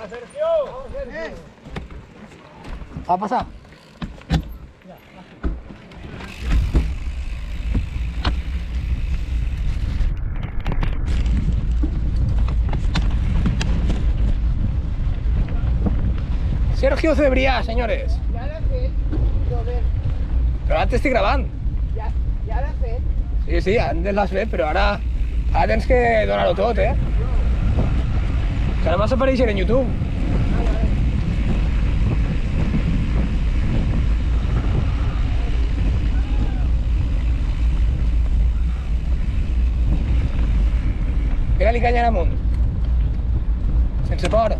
¡Va, Sergio! ¡Vamos, Sergio! Va a pasar. Sergio Cebrià, senyores. Ja l'ha fet, Robert. Però ara t'estic gravant. Ja l'ha fet. Sí, sí, antes l'has fet, però ara tens que donar-ho tot, eh? Que ara vas aparèixer en YouTube. Pega-li canya amunt. Sense por.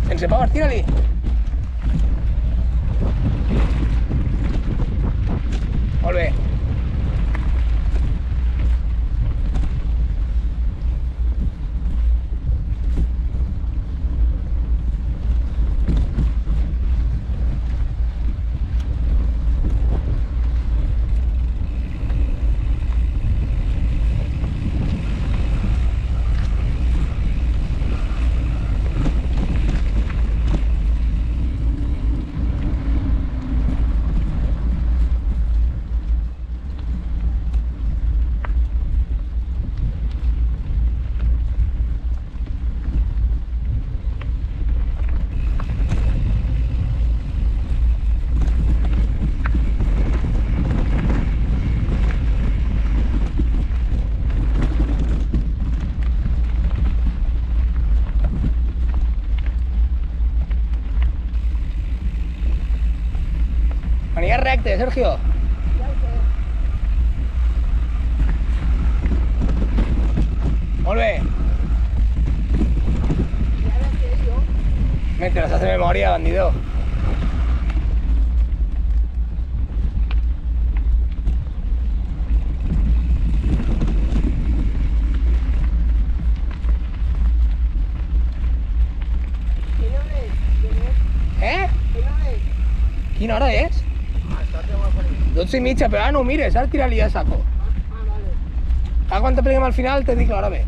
Sense por, tira-li. Molt bé. Venia recte, Sergio. Ja ho sé. Molt bé. Ja l'ha fet jo. Mentre les has de memòria, bandido. Quina hora és? Eh? Quina hora és? Quina hora és? 12:30, però ara no ho mires, ara tira-li a saco. Vale. Ara quan t'apleguem al final te dic l'hora bé.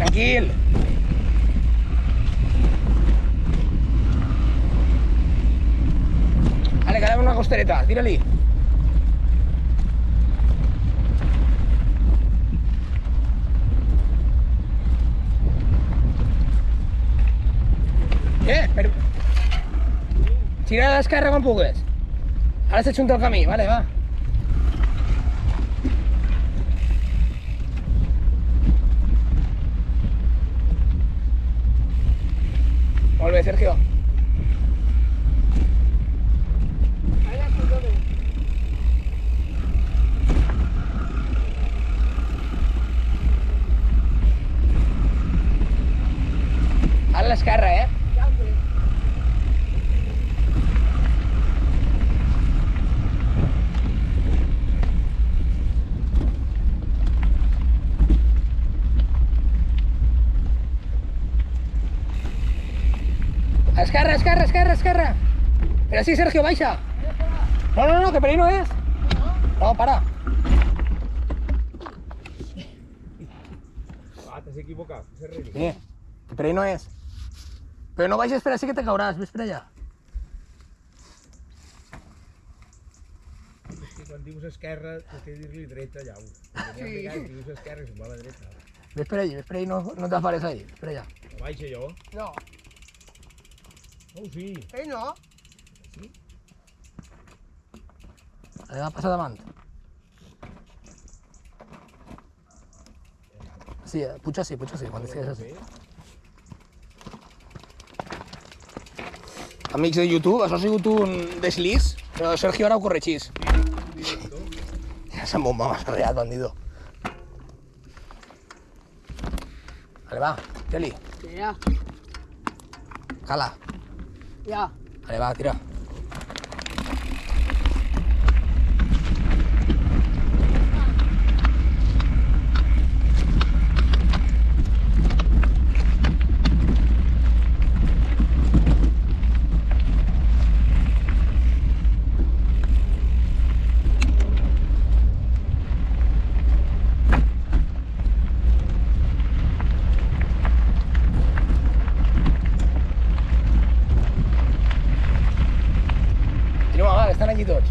Tranquil. Vale, que dame una costereta, tira-li. Però... Tira a l'esquerra quan pugues. Ara s'ajunta el camí, vale, va. Molt bé, Sergio. Ara sí, Robert. Ara a l'esquerra, eh? Ja ho sé. Esquerra, esquerra, esquerra, esquerra. Però sí, Sergio, baixa. No, no, no, que per ahí no és. No, para. T'has equivocat, Sergio. Sí, que per ahí no és. Però no baixes per així que te cauràs, ves per allà. És que quan dius esquerra, has de dir-li dreta, ja. Quan dius esquerra, se'n va a la dreta. Ves per ahí, no t'afares ahí, ves per allà. No baixa jo. No. Oh, sí. No. Va passar davant. Sí, puja sí, quan estigues així. Amics de YouTube, això ha sigut un deslís, però Sergio ara ho corregís. Ja s'ha bomba, m'ha sarreat, bandido. Vale, va, tira-li. Tira. Cala. Ja. Vale, va, tira. Tira, va, que estan aquí tots.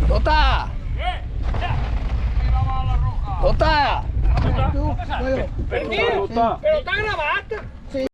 Tota! Tota! Tu, bueno. Però t'ha gravat?